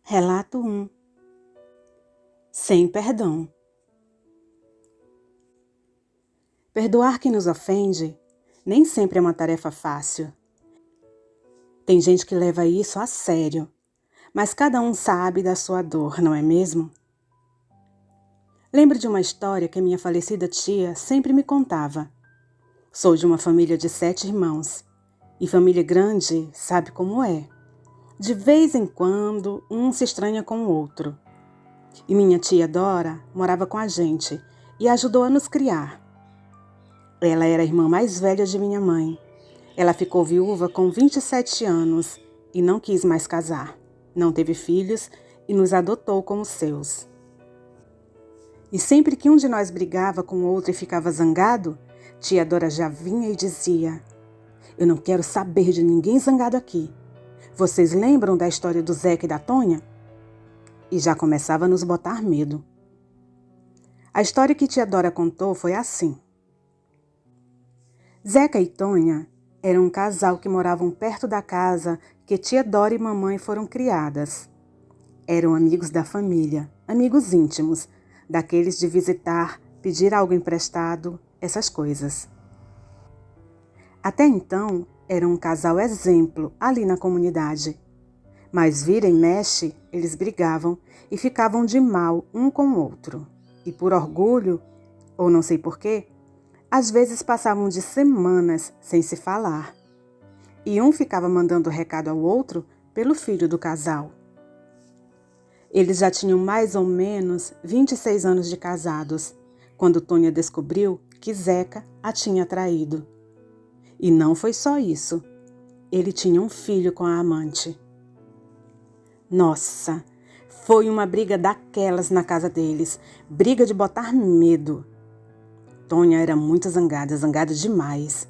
Relato 1. Sem perdão. Perdoar quem nos ofende nem sempre é uma tarefa fácil. Tem gente que leva isso a sério, mas cada um sabe da sua dor, não é mesmo? Lembro de uma história que minha falecida tia sempre me contava. Sou de uma família de 7 irmãos, e família grande sabe como é. De vez em quando, um se estranha com o outro. E minha tia Dora morava com a gente e ajudou a nos criar. Ela era a irmã mais velha de minha mãe. Ela ficou viúva com 27 anos e não quis mais casar. Não teve filhos e nos adotou como seus. E sempre que um de nós brigava com o outro e ficava zangado, tia Dora já vinha e dizia: "Eu não quero saber de ninguém zangado aqui. Vocês lembram da história do Zeca e da Tonha?" E já começava a nos botar medo. A história que tia Dora contou foi assim. Zeca e Tonha eram um casal que moravam perto da casa que tia Dora e mamãe foram criadas. Eram amigos da família, amigos íntimos, daqueles de visitar, pedir algo emprestado, essas coisas. Até então, eram um casal exemplo ali na comunidade. Mas vira e mexe, eles brigavam e ficavam de mal um com o outro. E por orgulho, ou não sei porquê, às vezes passavam de semanas sem se falar. E um ficava mandando recado ao outro pelo filho do casal. Eles já tinham mais ou menos 26 anos de casados, quando Tonha descobriu que Zeca a tinha traído. E não foi só isso. Ele tinha um filho com a amante. Nossa, foi uma briga daquelas na casa deles. Briga de botar medo. Tonha era muito zangada demais.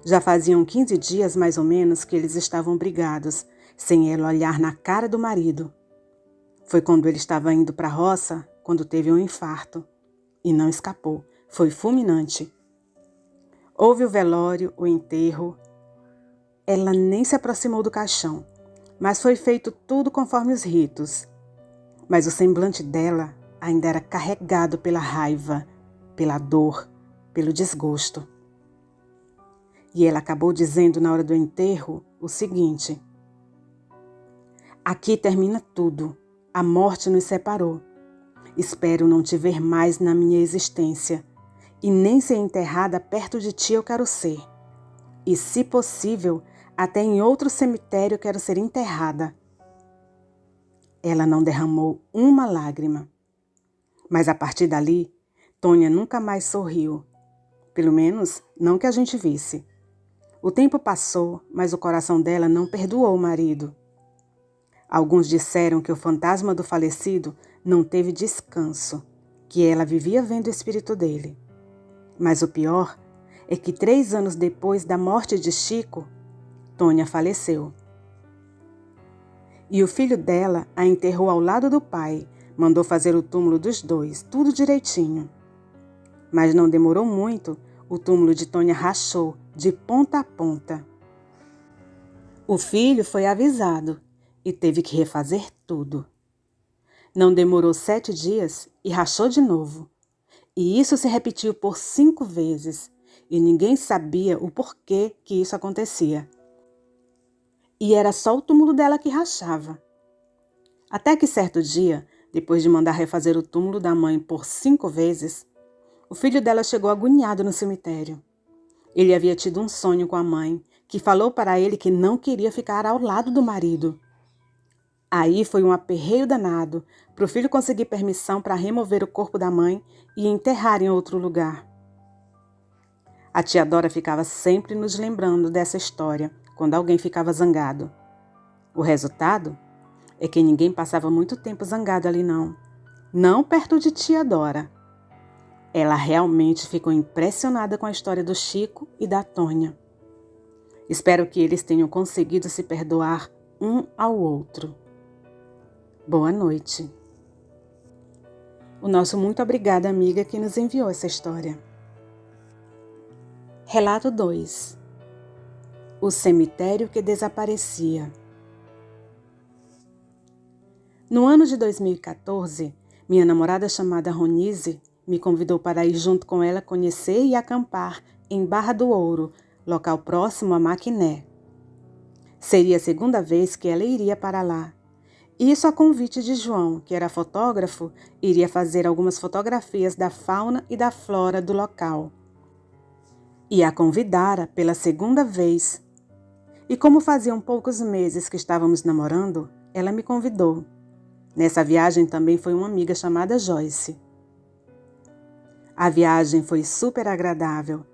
Já faziam 15 dias mais ou menos que eles estavam brigados, sem ela olhar na cara do marido. Foi quando ele estava indo para a roça, quando teve um infarto. E não escapou, foi fulminante. Houve o velório, o enterro. Ela nem se aproximou do caixão, mas foi feito tudo conforme os ritos. Mas o semblante dela ainda era carregado pela raiva, pela dor, pelo desgosto. E ela acabou dizendo na hora do enterro o seguinte: "Aqui termina tudo. A morte nos separou. Espero não te ver mais na minha existência. E nem ser enterrada perto de ti eu quero ser. E, se possível, até em outro cemitério eu quero ser enterrada." Ela não derramou uma lágrima. Mas a partir dali, Tonha nunca mais sorriu. Pelo menos, não que a gente visse. O tempo passou, mas o coração dela não perdoou o marido. Alguns disseram que o fantasma do falecido não teve descanso, que ela vivia vendo o espírito dele. Mas o pior é que 3 anos depois da morte de Chico, Tonha faleceu. E o filho dela a enterrou ao lado do pai, mandou fazer o túmulo dos dois, tudo direitinho. Mas não demorou muito, o túmulo de Tonha rachou, de ponta a ponta. O filho foi avisado e teve que refazer tudo. Não demorou 7 dias e rachou de novo. E isso se repetiu por 5 vezes, e ninguém sabia o porquê que isso acontecia. E era só o túmulo dela que rachava. Até que certo dia, depois de mandar refazer o túmulo da mãe por 5 vezes, o filho dela chegou agoniado no cemitério. Ele havia tido um sonho com a mãe, que falou para ele que não queria ficar ao lado do marido. Aí foi um aperreio danado para o filho conseguir permissão para remover o corpo da mãe e enterrar em outro lugar. A tia Dora ficava sempre nos lembrando dessa história quando alguém ficava zangado. O resultado é que ninguém passava muito tempo zangado ali não. Não perto de tia Dora. Ela realmente ficou impressionada com a história do Chico e da Tonha. Espero que eles tenham conseguido se perdoar um ao outro. Boa noite. O nosso muito obrigada, amiga, que nos enviou essa história. Relato 2. O cemitério que desaparecia. No ano de 2014, minha namorada chamada Ronise me convidou para ir junto com ela conhecer e acampar em Barra do Ouro, local próximo a Maquiné. Seria a segunda vez que ela iria para lá. Isso a convite de João, que era fotógrafo, iria fazer algumas fotografias da fauna e da flora do local. E a convidara pela segunda vez. E como faziam poucos meses que estávamos namorando, ela me convidou. Nessa viagem também foi uma amiga chamada Joyce. A viagem foi super agradável.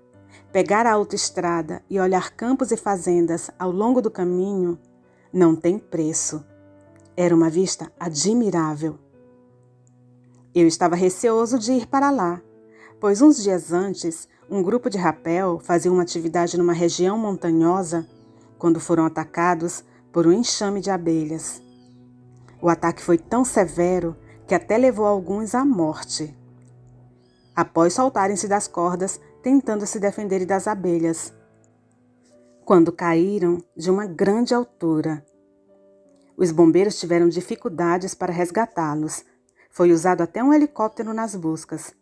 Pegar a autoestrada e olhar campos e fazendas ao longo do caminho não tem preço. Era uma vista admirável. Eu estava receoso de ir para lá, pois uns dias antes, um grupo de rapel fazia uma atividade numa região montanhosa quando foram atacados por um enxame de abelhas. O ataque foi tão severo que até levou alguns à morte, após soltarem-se das cordas tentando se defenderem das abelhas, quando caíram de uma grande altura. Os bombeiros tiveram dificuldades para resgatá-los. Foi usado até um helicóptero nas buscas.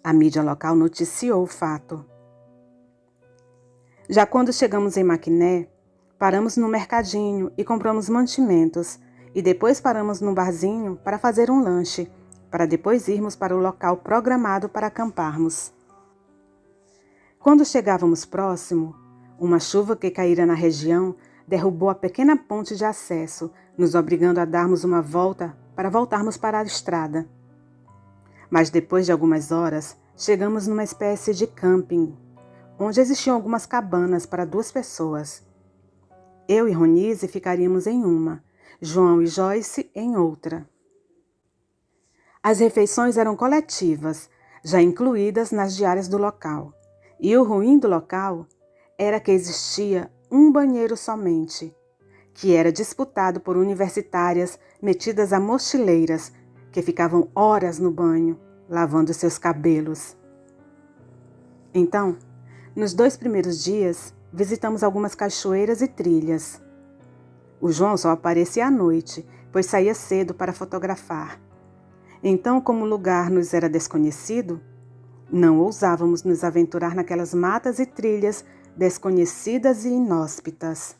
A mídia local noticiou o fato. Já quando chegamos em Maquiné, paramos no mercadinho e compramos mantimentos, e depois paramos num barzinho para fazer um lanche, para depois irmos para o local programado para acamparmos. Quando chegávamos próximo, uma chuva que caíra na região derrubou a pequena ponte de acesso, nos obrigando a darmos uma volta para voltarmos para a estrada. Mas depois de algumas horas, chegamos numa espécie de camping, onde existiam algumas cabanas para 2 pessoas. Eu e Ronise ficaríamos em uma, João e Joyce em outra. As refeições eram coletivas, já incluídas nas diárias do local. E o ruim do local era que existia um banheiro somente, que era disputado por universitárias metidas a mochileiras, que ficavam horas no banho, lavando seus cabelos. Então, nos 2 primeiros dias, visitamos algumas cachoeiras e trilhas. O João só aparecia à noite, pois saía cedo para fotografar. Então, como o lugar nos era desconhecido, não ousávamos nos aventurar naquelas matas e trilhas desconhecidas e inóspitas.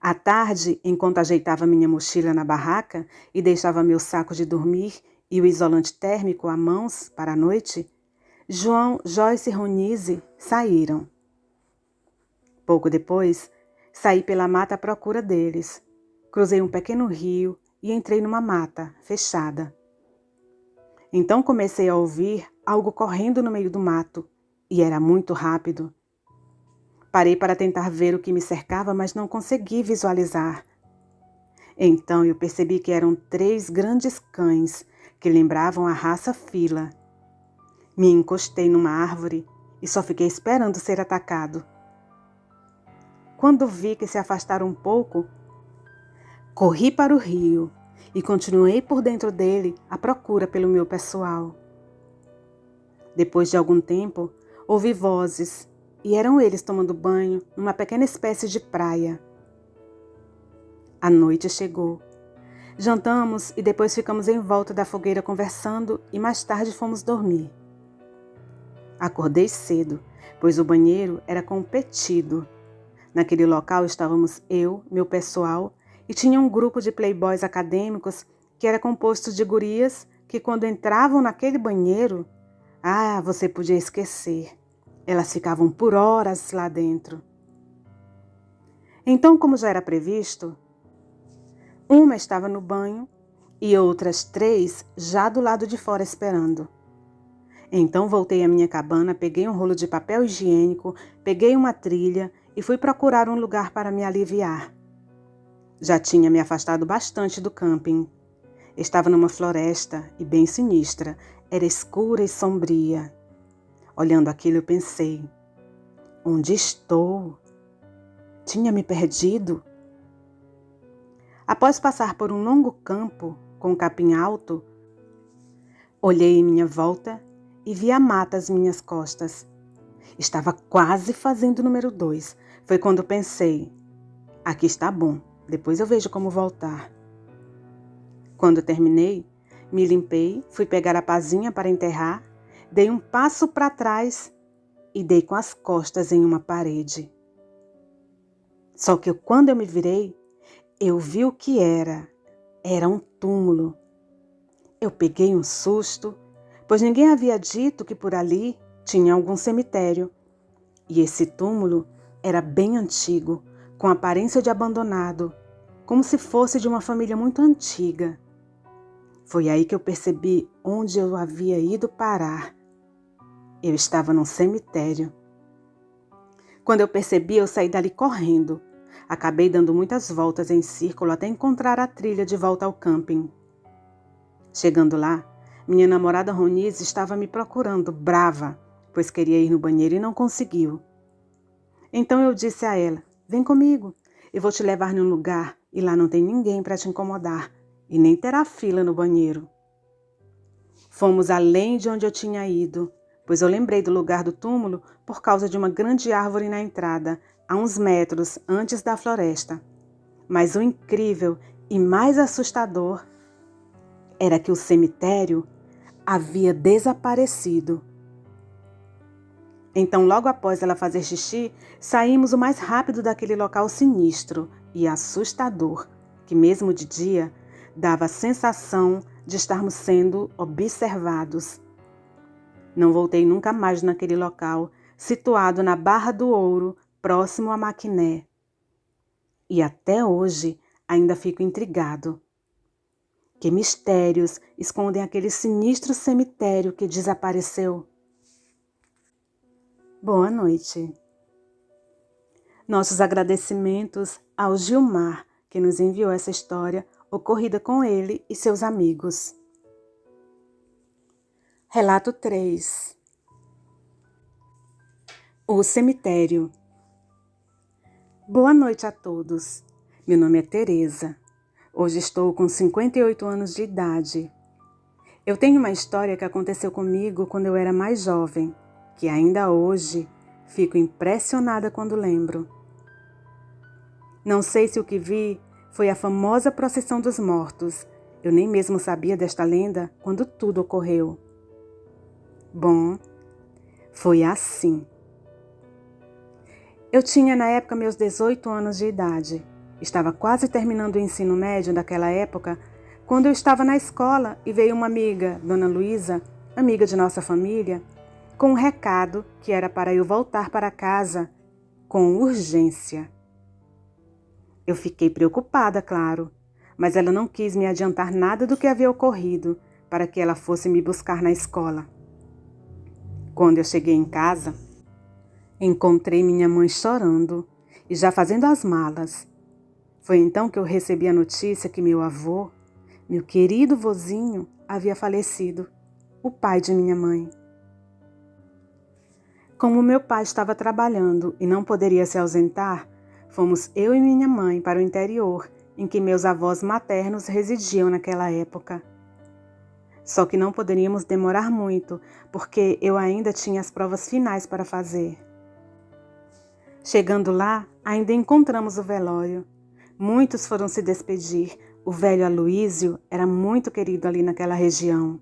À tarde, enquanto ajeitava minha mochila na barraca e deixava meu saco de dormir e o isolante térmico à mãos para a noite, João, Joyce e Ronise saíram. Pouco depois, saí pela mata à procura deles. Cruzei um pequeno rio e entrei numa mata fechada. Então comecei a ouvir algo correndo no meio do mato, e era muito rápido. Parei para tentar ver o que me cercava, mas não consegui visualizar. Então eu percebi que eram 3 grandes cães que lembravam a raça fila. Me encostei numa árvore e só fiquei esperando ser atacado. Quando vi que se afastaram um pouco, corri para o rio e continuei por dentro dele à procura pelo meu pessoal. Depois de algum tempo, ouvi vozes e eram eles tomando banho numa pequena espécie de praia. A noite chegou. Jantamos e depois ficamos em volta da fogueira conversando e mais tarde fomos dormir. Acordei cedo, pois o banheiro era competido. Naquele local estávamos eu, meu pessoal, e tinha um grupo de playboys acadêmicos que era composto de gurias que quando entravam naquele banheiro, você podia esquecer. Elas ficavam por horas lá dentro. Então, como já era previsto, uma estava no banho e outras 3 já do lado de fora esperando. Então voltei à minha cabana, peguei um rolo de papel higiênico, peguei uma trilha e fui procurar um lugar para me aliviar. Já tinha me afastado bastante do camping. Estava numa floresta e bem sinistra, era escura e sombria. Olhando aquilo eu pensei, onde estou? Tinha me perdido? Após passar por um longo campo com capim alto, olhei em minha volta e vi a mata às minhas costas. Estava quase fazendo o número 2. Foi quando pensei, aqui está bom, depois eu vejo como voltar. Quando terminei, me limpei, fui pegar a pazinha para enterrar, dei um passo para trás e dei com as costas em uma parede. Só que quando eu me virei, eu vi o que era. Era um túmulo. Eu peguei um susto, pois ninguém havia dito que por ali tinha algum cemitério. E esse túmulo era bem antigo, com aparência de abandonado, como se fosse de uma família muito antiga. Foi aí que eu percebi onde eu havia ido parar. Eu estava num cemitério. Quando eu percebi, eu saí dali correndo. Acabei dando muitas voltas em círculo até encontrar a trilha de volta ao camping. Chegando lá, minha namorada Ronise estava me procurando, brava, pois queria ir no banheiro e não conseguiu. Então eu disse a ela: vem comigo, eu vou te levar num lugar e lá não tem ninguém para te incomodar e nem terá fila no banheiro. Fomos além de onde eu tinha ido, pois eu lembrei do lugar do túmulo por causa de uma grande árvore na entrada, a uns metros antes da floresta. Mas o incrível e mais assustador era que o cemitério havia desaparecido. Então, logo após ela fazer xixi, saímos o mais rápido daquele local sinistro e assustador, que mesmo de dia dava a sensação de estarmos sendo observados. Não voltei nunca mais naquele local, situado na Barra do Ouro, próximo a Maquiné. E até hoje ainda fico intrigado. Que mistérios escondem aquele sinistro cemitério que desapareceu? Boa noite. Nossos agradecimentos ao Gilmar, que nos enviou essa história ocorrida com ele e seus amigos. Relato 3. O cemitério. Boa noite a todos. Meu nome é Teresa. Hoje estou com 58 anos de idade. Eu tenho uma história que aconteceu comigo quando eu era mais jovem, que ainda hoje fico impressionada quando lembro. Não sei se o que vi foi a famosa procissão dos mortos. Eu nem mesmo sabia desta lenda quando tudo ocorreu. Bom, foi assim. Eu tinha na época meus 18 anos de idade. Estava quase terminando o ensino médio daquela época, quando eu estava na escola e veio uma amiga, Dona Luísa, amiga de nossa família, com um recado que era para eu voltar para casa com urgência. Eu fiquei preocupada, claro, mas ela não quis me adiantar nada do que havia ocorrido para que ela fosse me buscar na escola. Quando eu cheguei em casa, encontrei minha mãe chorando e já fazendo as malas. Foi então que eu recebi a notícia que meu avô, meu querido vozinho, havia falecido, o pai de minha mãe. Como meu pai estava trabalhando e não poderia se ausentar, fomos eu e minha mãe para o interior, em que meus avós maternos residiam naquela época. Só que não poderíamos demorar muito, porque eu ainda tinha as provas finais para fazer. Chegando lá, ainda encontramos o velório. Muitos foram se despedir. O velho Aloísio era muito querido ali naquela região.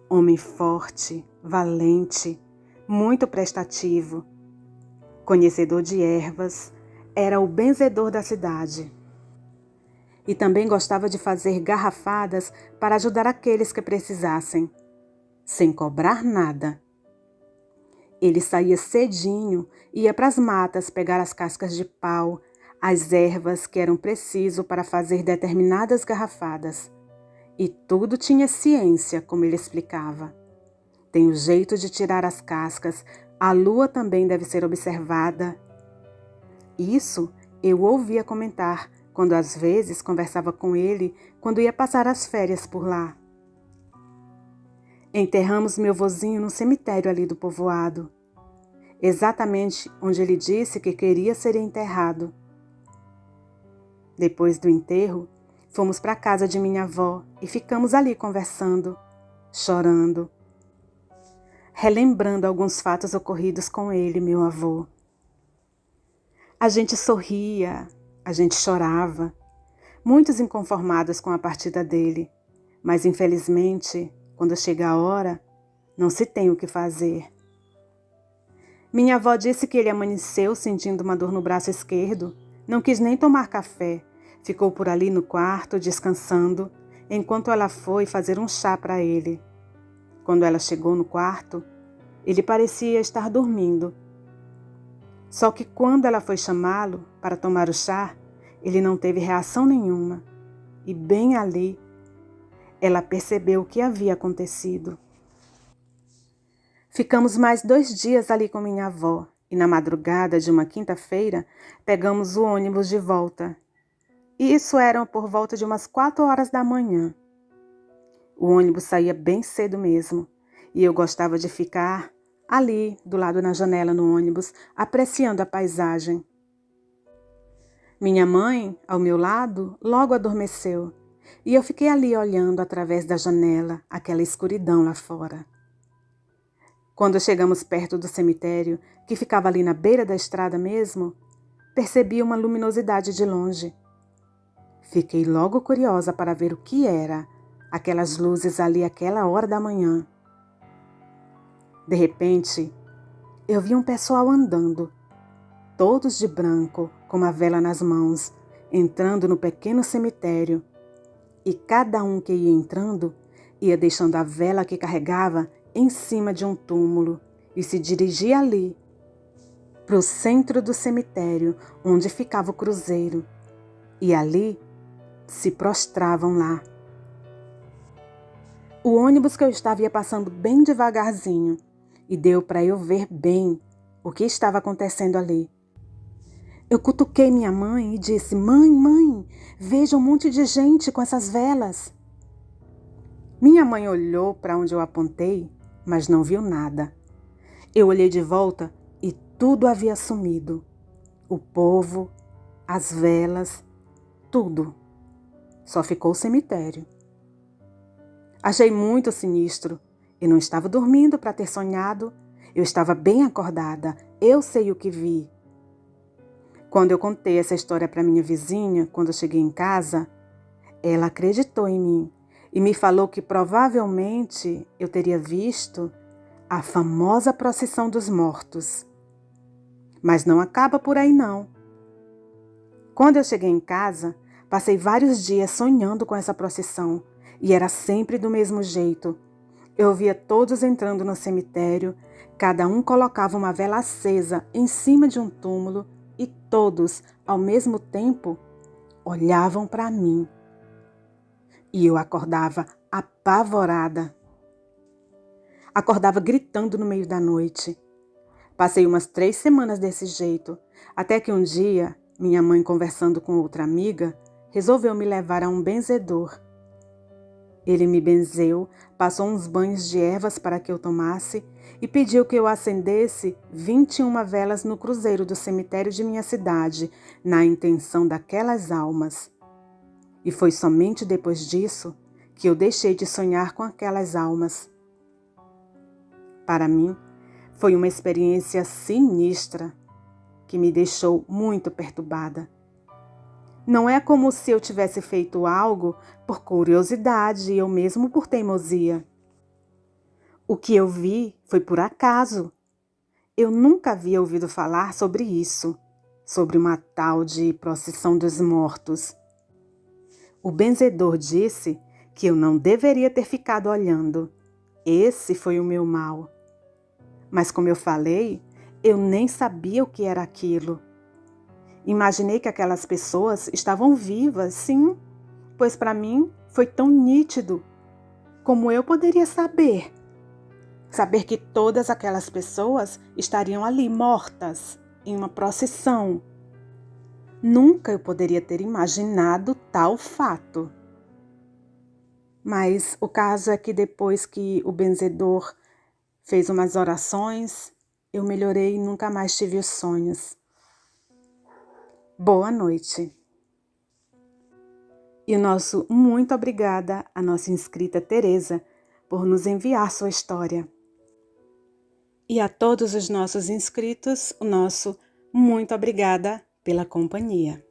Homem forte, valente, muito prestativo. Conhecedor de ervas, era o benzedor da cidade. E também gostava de fazer garrafadas para ajudar aqueles que precisassem, sem cobrar nada. Ele saía cedinho, ia para as matas pegar as cascas de pau, as ervas que eram preciso para fazer determinadas garrafadas. E tudo tinha ciência, como ele explicava. Tem o jeito de tirar as cascas, a lua também deve ser observada. Isso eu ouvia comentar quando às vezes conversava com ele quando ia passar as férias por lá. Enterramos meu vozinho no cemitério ali do povoado, exatamente onde ele disse que queria ser enterrado. Depois do enterro, fomos para a casa de minha avó e ficamos ali conversando, chorando, relembrando alguns fatos ocorridos com ele, meu avô. A gente sorria, a gente chorava, muitos inconformados com a partida dele, mas infelizmente, quando chega a hora, não se tem o que fazer. Minha avó disse que ele amanheceu sentindo uma dor no braço esquerdo, não quis nem tomar café, ficou por ali no quarto descansando, enquanto ela foi fazer um chá para ele. Quando ela chegou no quarto, ele parecia estar dormindo. Só que quando ela foi chamá-lo para tomar o chá, ele não teve reação nenhuma. E bem ali, ela percebeu o que havia acontecido. Ficamos mais 2 dias ali com minha avó e na madrugada de uma quinta-feira pegamos o ônibus de volta. E isso era por volta de umas 4 horas da manhã. O ônibus saía bem cedo mesmo e eu gostava de ficar ali do lado na janela no ônibus apreciando a paisagem. Minha mãe, ao meu lado, logo adormeceu e eu fiquei ali olhando através da janela aquela escuridão lá fora. Quando chegamos perto do cemitério, que ficava ali na beira da estrada mesmo, percebi uma luminosidade de longe. Fiquei logo curiosa para ver o que era aquelas luzes ali àquela hora da manhã. De repente, eu vi um pessoal andando, todos de branco, com uma vela nas mãos, entrando no pequeno cemitério. E cada um que ia entrando, ia deixando a vela que carregava em cima de um túmulo e se dirigia ali, para o centro do cemitério, onde ficava o cruzeiro. E ali se prostravam lá. O ônibus que eu estava ia passando bem devagarzinho e deu para eu ver bem o que estava acontecendo ali. Eu cutuquei minha mãe e disse: Mãe, mãe, veja um monte de gente com essas velas. Minha mãe olhou para onde eu apontei, mas não viu nada. Eu olhei de volta e tudo havia sumido. O povo, as velas, tudo. Só ficou o cemitério. Achei muito sinistro. Eu não estava dormindo para ter sonhado. Eu estava bem acordada. Eu sei o que vi. Quando eu contei essa história para minha vizinha, quando eu cheguei em casa, ela acreditou em mim e me falou que provavelmente eu teria visto a famosa procissão dos mortos. Mas não acaba por aí não. Quando eu cheguei em casa, passei vários dias sonhando com essa procissão e era sempre do mesmo jeito. Eu via todos entrando no cemitério, cada um colocava uma vela acesa em cima de um túmulo e todos, ao mesmo tempo, olhavam para mim. E eu acordava apavorada. Acordava gritando no meio da noite. Passei umas 3 semanas desse jeito, até que um dia, minha mãe conversando com outra amiga, resolveu me levar a um benzedor. Ele me benzeu, passou uns banhos de ervas para que eu tomasse e pediu que eu acendesse 21 velas no cruzeiro do cemitério de minha cidade, na intenção daquelas almas. E foi somente depois disso que eu deixei de sonhar com aquelas almas. Para mim, foi uma experiência sinistra que me deixou muito perturbada. Não é como se eu tivesse feito algo por curiosidade e eu mesmo por teimosia. O que eu vi foi por acaso. Eu nunca havia ouvido falar sobre isso, sobre uma tal de procissão dos mortos. O benzedor disse que eu não deveria ter ficado olhando. Esse foi o meu mal. Mas como eu falei, eu nem sabia o que era aquilo. Imaginei que aquelas pessoas estavam vivas, sim, pois para mim foi tão nítido. Como eu poderia saber? Saber que todas aquelas pessoas estariam ali mortas, em uma procissão. Nunca eu poderia ter imaginado tal fato. Mas o caso é que depois que o benzedor fez umas orações, eu melhorei e nunca mais tive os sonhos. Boa noite. E o nosso muito obrigada à nossa inscrita Tereza por nos enviar sua história. E a todos os nossos inscritos, o nosso muito obrigada pela companhia.